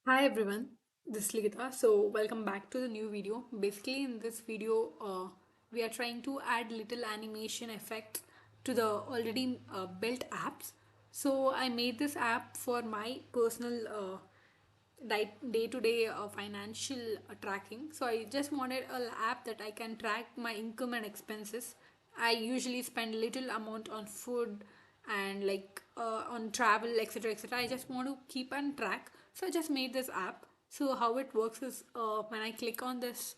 Hi everyone, this is Ligita. So welcome back to the new video. Basically, in this video, we are trying to add little animation effects to the already built apps. So I made this app for my personal day-to-day financial tracking. So I just wanted an app that I can track my income and expenses. I usually spend little amount on food and on travel, etc., etc. I just want to keep on track, so I just made this app. So how it works is, when I click on this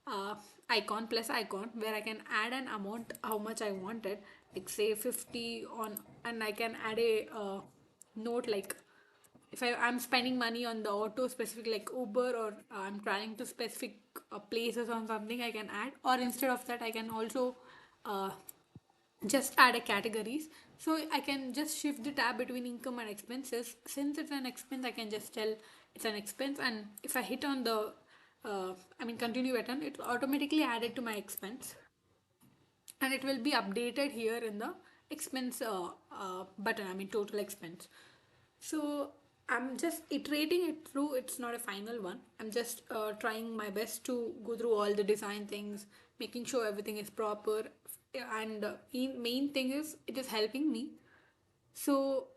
uh, icon plus icon, where I can add an amount how much I wanted, like say 50 on, and I can add a note like if I'm spending money on the auto specific like Uber, or I'm traveling to specific places on something, I can add. Or instead of that, I can also uh, just add a categories. So I can just shift the tab between income and expenses. Since it's an expense, I can just tell it's an expense, and if I hit on the continue button, it will automatically add it to my expense, and it will be updated here in the expense button, total expense. So I'm just iterating it through. It's not a final one. I'm just trying my best to go through all the design things, making sure everything is proper. And main thing is it is helping me. So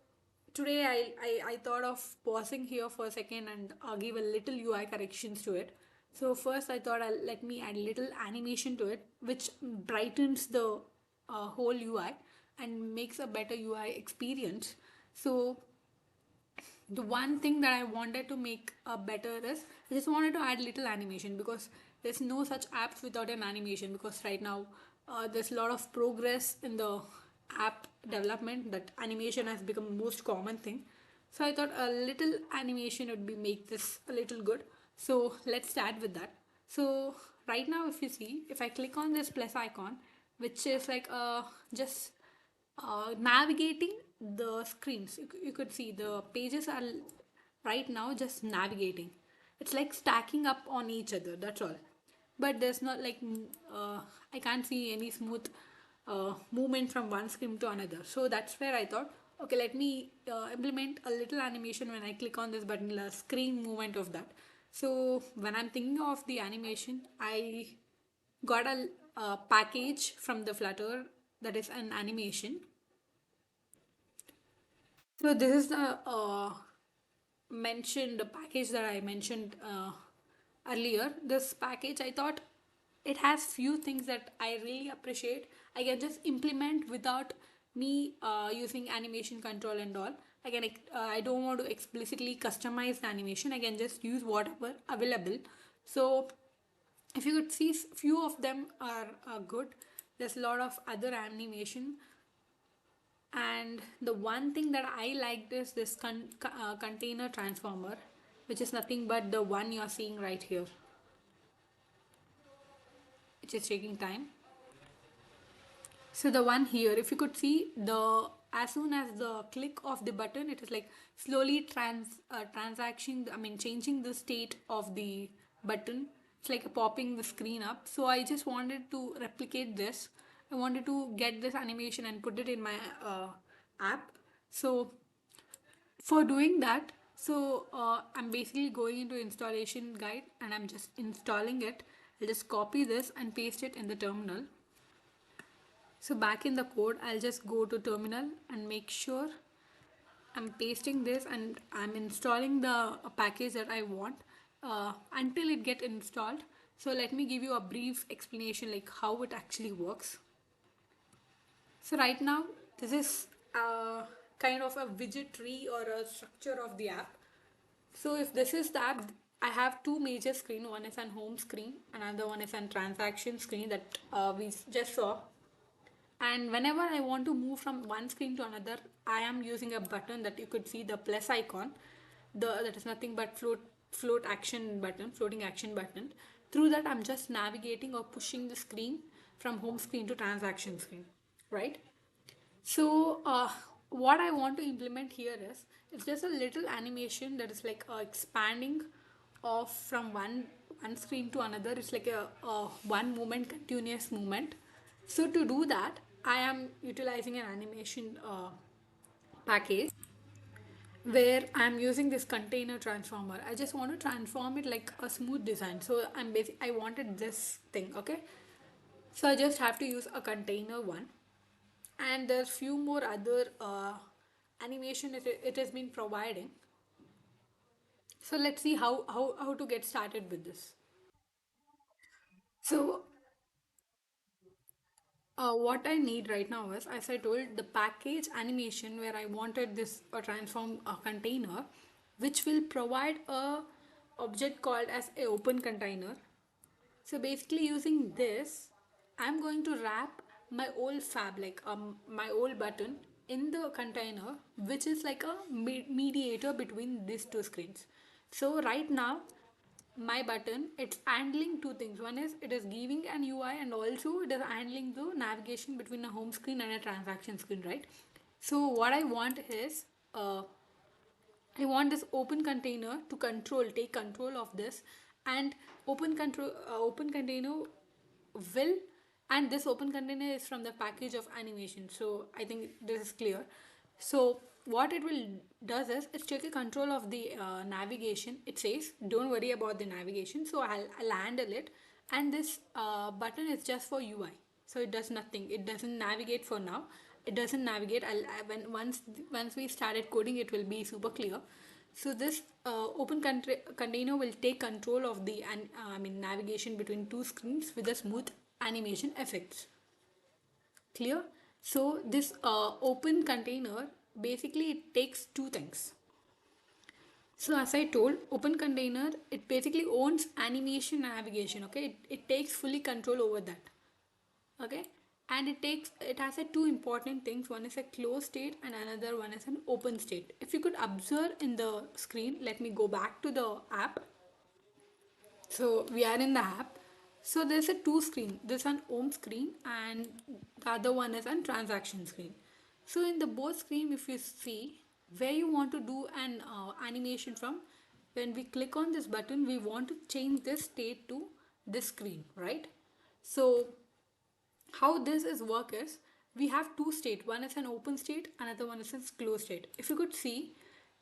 today I thought of pausing here for a second and give a little UI corrections to it. So first I thought I'll let me add a little animation to it, which brightens the whole UI and makes a better UI experience. So the one thing that I wanted to make better is I just wanted to add little animation, because there's no such apps without an animation. Because right now there's a lot of progress in the app development that animation has become the most common thing. So I thought a little animation would be make this a little good. So let's start with that. So right now, if you see, if I click on this plus icon, which is like just navigating the screens, you could see the pages are right now just navigating. It's like stacking up on each other, that's all. But there's not like I can't see any smooth movement from one screen to another. So that's where I thought, okay, let me implement a little animation when I click on this button, the screen movement of that. So when I'm thinking of the animation, I got a package from the Flutter, that is an animation. So this is the mentioned package that I mentioned earlier. This package, I thought it has few things that I really appreciate. I can just implement without me using animation control and all. I don't want to explicitly customize the animation. I can just use whatever available. So if you could see, few of them are good. There's a lot of other animation, and the one thing that I liked is this container transformer, which is nothing but the one you're seeing right here, which is taking time. So the one here, if you could see, the as soon as the click of the button, it is like slowly transaction. Changing the state of the button. It's like a popping the screen up. So I just wanted to replicate this. I wanted to get this animation and put it in my app. So for doing that, I'm basically going into installation guide and I'm just installing it. I'll just copy this and paste it in the terminal. So back in the code, I'll just go to terminal and make sure I'm pasting this and I'm installing the package that I want until it get installed. So let me give you a brief explanation like how it actually works. So right now, this is kind of a widget tree or a structure of the app. So if this is the app, I have two major screen. One is an home screen, another one is an transaction screen that we just saw. And whenever I want to move from one screen to another, I am using a button that you could see, the plus icon. That is nothing but floating action button. Through that, I'm just navigating or pushing the screen from home screen to transaction screen, right? So, what I want to implement here is it's just a little animation that is like expanding off from one screen to another. It's like a one movement, continuous movement. So to do that, I am utilizing an animation package, where I'm using this container transformer. I just want to transform it like a smooth design. So I wanted this thing, okay? So I just have to use a container one, and there's few more other animation it has been providing. So let's see how to get started with this. So what I need right now is, as I told, the package animation where I wanted this transform container, which will provide a object called as a open container. So basically, using this, I'm going to wrap my old fab, like my old button, in the container, which is like a mediator between these two screens. So right now, my button, it's handling two things. One is it is giving an UI, and also it is handling the navigation between a home screen and a transaction screen, right? So what I want is I want this open container to take control of this, and open container will, and this open container is from the package of animation. So I think this is clear. So what it will does is it's take a control of the navigation. It says don't worry about the navigation. So I'll handle it, and this button is just for UI. So it does nothing. It doesn't navigate for now. It doesn't navigate. When once we started coding, it will be super clear. So this container will take control of the navigation between two screens with a smooth animation effects. Clear? So this open container basically it takes two things. So as I told, open container it basically owns animation navigation. Okay, it takes fully control over that. Okay, and it has a two important things. One is a closed state and another one is an open state. If you could observe in the screen, let me go back to the app. So we are in the app. So there's a two screen. There's an home screen and the other one is an transaction screen. So in the both screen, if you see where you want to do an animation from, when we click on this button, we want to change this state to this screen, right? So how this is work is, we have two state. One is an open state, another one is a closed state. If you could see,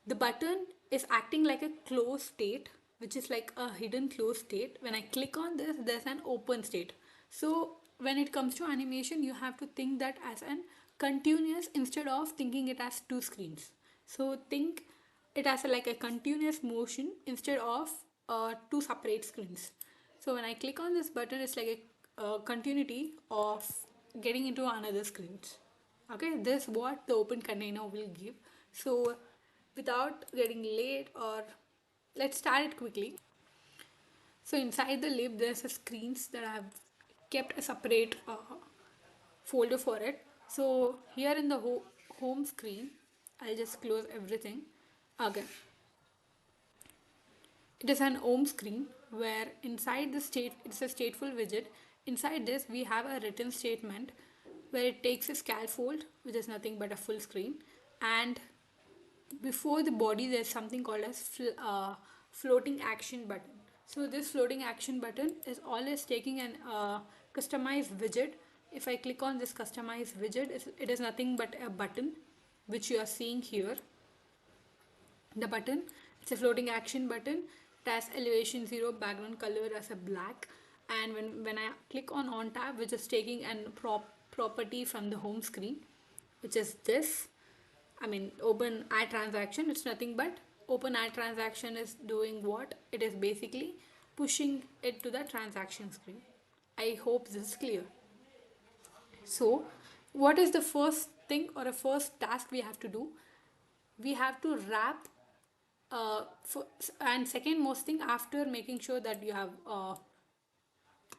the button is acting like a closed state, which is like a hidden closed state. When I click on this, there's an open state. So when it comes to animation, you have to think that as an continuous instead of thinking it as two screens. So think it as like a continuous motion instead of two separate screens. So when I click on this button, it's like a continuity of getting into another screens. Okay, this is what the open container will give. So without getting late, or let's start it quickly. So inside the lib, there's a screens that I've kept a separate folder for it. So here in the home screen, I'll just close everything. Okay, it is an home screen where inside the state, it's a stateful widget. Inside this, we have a written statement where it takes a scaffold, which is nothing but a full screen, and before the body, there's something called as floating action button. So this floating action button is always taking an customized widget. If I click on this customized widget, it is nothing but a button, which you are seeing here. The button, it's a floating action button. It has elevation 0, background color as a black, and when I click on tab, which is taking an property from the home screen, which is this, I mean open add transaction, it's nothing but open add transaction is doing what? It is basically pushing it to the transaction screen. I hope this is clear. So what is the first thing or a first task we have to do? We have to wrap and second most thing, after making sure that you have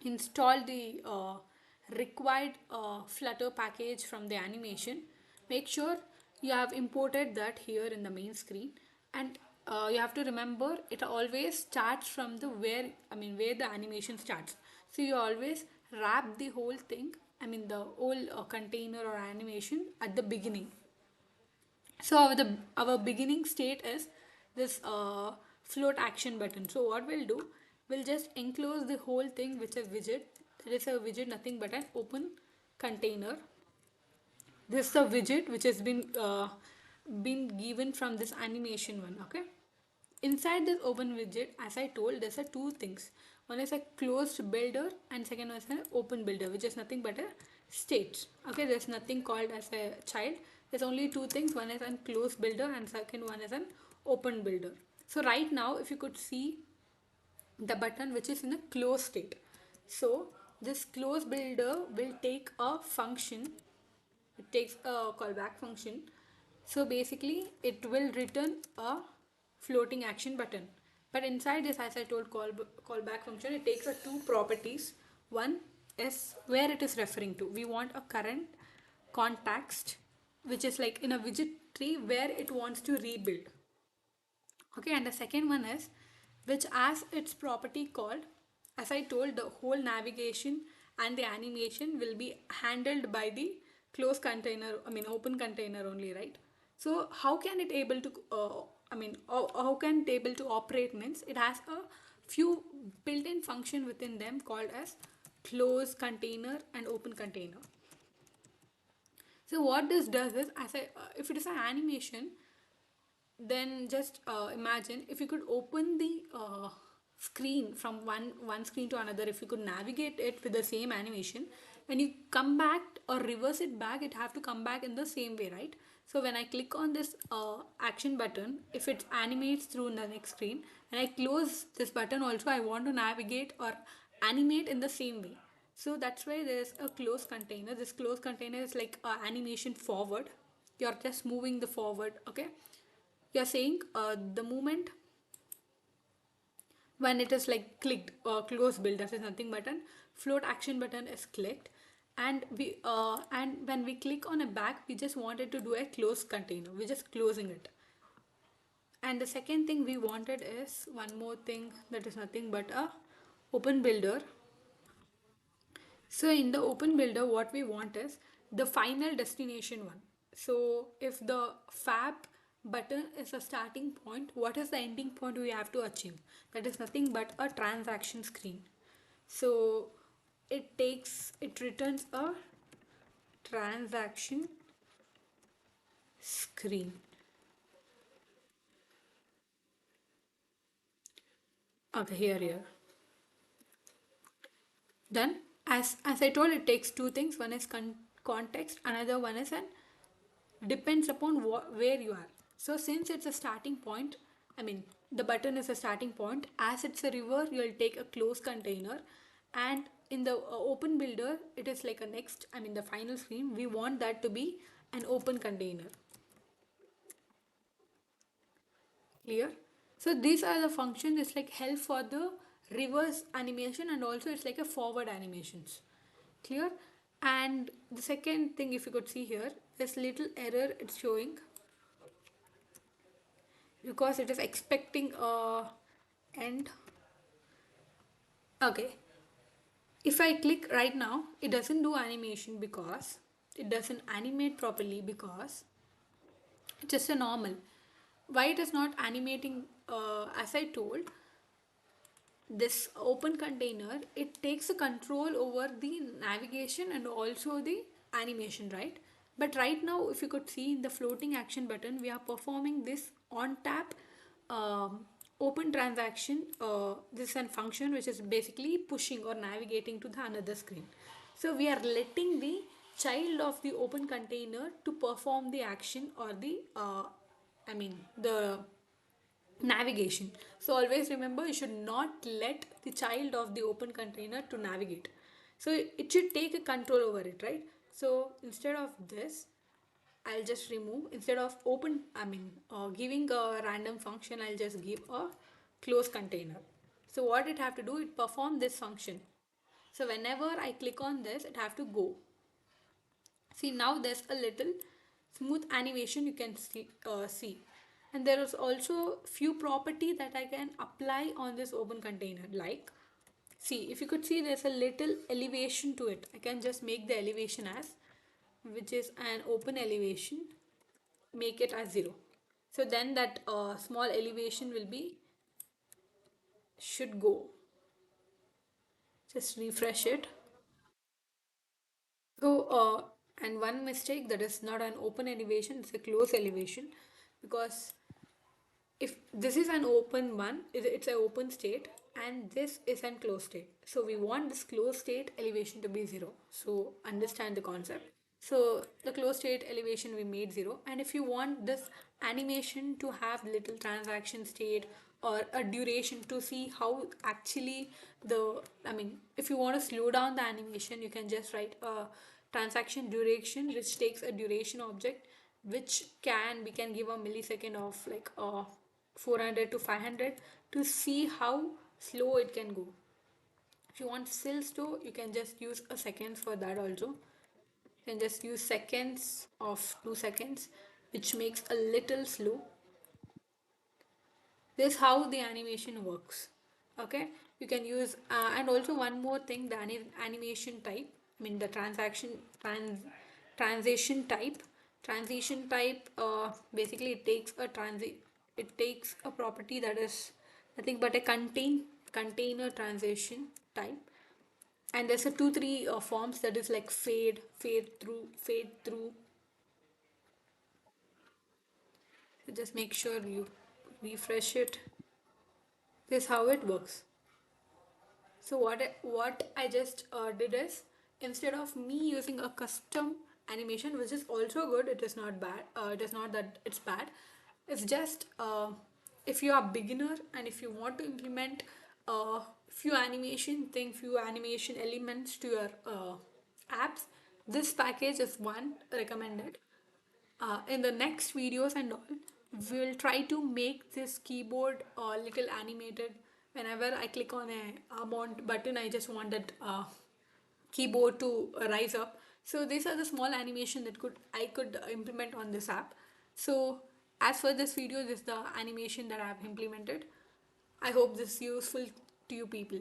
installed the required Flutter package from the animation, make sure you have imported that here in the main screen, and you have to remember it always starts from the where the animation starts. So you always wrap the whole thing, the whole container or animation at the beginning. So our beginning state is this float action button. So what we'll do, we'll just enclose the whole thing which is widget. That is a widget, nothing but an open container. This is a widget which has been been given from this animation one. Okay, inside this open widget, as I told, there's a two things. One is a closed builder and second one is an open builder, which is nothing but a state. Okay, there's nothing called as a child. There's only two things. One is a closed builder and second one is an open builder. So right now, if you could see the button which is in a closed state. So this close builder will take a function. It takes a callback function. So basically it will return a floating action button. But inside this, as I told, callback function, it takes a two properties. One is where it is referring to. We want a current context which is like in a widget tree where it wants to rebuild. Okay, and the second one is which as its property called, as I told, the whole navigation and the animation will be handled by the closed container, I mean open container only, right? So how can it able to how can it able to operate means it has a few built-in function within them called as closed container and open container. So what this does is, as I if it is an animation, then just imagine if you could open the screen from one screen to another. If you could navigate it with the same animation, when you come back or reverse it back, it have to come back in the same way, right? So when I click on this action button, if it animates through the next screen, and I close this button also, I want to navigate or animate in the same way. So that's why there's a closed container. This closed container is like animation forward. You're just moving the forward. Okay, you're saying the moment when it is like clicked or close build, that is nothing button, float action button is clicked, and when we click on a back, we just wanted to do a close container, we're just closing it. And the second thing we wanted is one more thing, that is nothing but a open builder. So in the open builder, what we want is the final destination one. So if the fab button is a starting point, what is the ending point we have to achieve? That is nothing but a transaction screen. So it returns a transaction screen. Okay, here. Then, as I told, it takes two things. One is context, another one is an depends upon where you are. So since it's a starting point, I mean the button is a starting point. As it's a river, you'll take a closed container, and in the open builder, it is like a next. I mean the final screen. We want that to be an open container. Clear? So these are the functions. It's like help for the reverse animation and also it's like a forward animations. Clear? And the second thing, if you could see here, this little error it's showing because it is expecting a end. Okay, if I click right now, it doesn't do animation because it doesn't animate properly because it's just a normal. Why it is not animating? As I told, this open container, it takes a control over the navigation and also the animation, right? But right now, if you could see in the floating action button, we are performing this on tap open transaction. This is a function which is basically pushing or navigating to the another screen. So we are letting the child of the open container to perform the action or the the navigation. So always remember, you should not let the child of the open container to navigate. So it should take a control over it, right? So instead of this, I'll just remove, instead of giving a random function, I'll just give a close container. So what it have to do, it perform this function. So whenever I click on this, it have to go. See, now there's a little smooth animation you can see. And there is also few property that I can apply on this open container, like, see, if you could see, there's a little elevation to it. I can just make the elevation as, which is an open elevation, make it as 0. So then that small elevation will be, should go. Just refresh it. So And one mistake, that is not an open elevation, it's a closed elevation, because if this is an open one, it's an open state, and this is an closed state. So we want this closed state elevation to be zero. So understand the concept. So the closed state elevation we made zero, and if you want this animation to have little transaction state or a duration to see how actually the, I mean, if you want to slow down the animation, you can just write a transaction duration which takes a duration object, which can we can give a millisecond of like 400 to 500 to see how slow it can go. If you want still slow, you can just use a seconds for that also. You can just use seconds of 2 seconds, which makes a little slow. This is how the animation works. Okay, you can use and also one more thing, the animation type, I mean the transition type. Transition type, basically it takes a property that is nothing but a container transition type. And there's a 2 3 forms, that is like fade through. So just make sure you refresh it. This is how it works. So what I just did is, instead of me using a custom animation, which is also good, it is not bad. It is not that it's bad. It's just if you are beginner and if you want to implement few animation elements to your apps, this package is one recommended. In the next videos and all, we'll try to make this keyboard a little animated. Whenever I click on a amount button, I just want that keyboard to rise up. So these are the small animation that I could implement on this app. So as for this video, this is the animation that I have implemented. I hope this is useful to you people.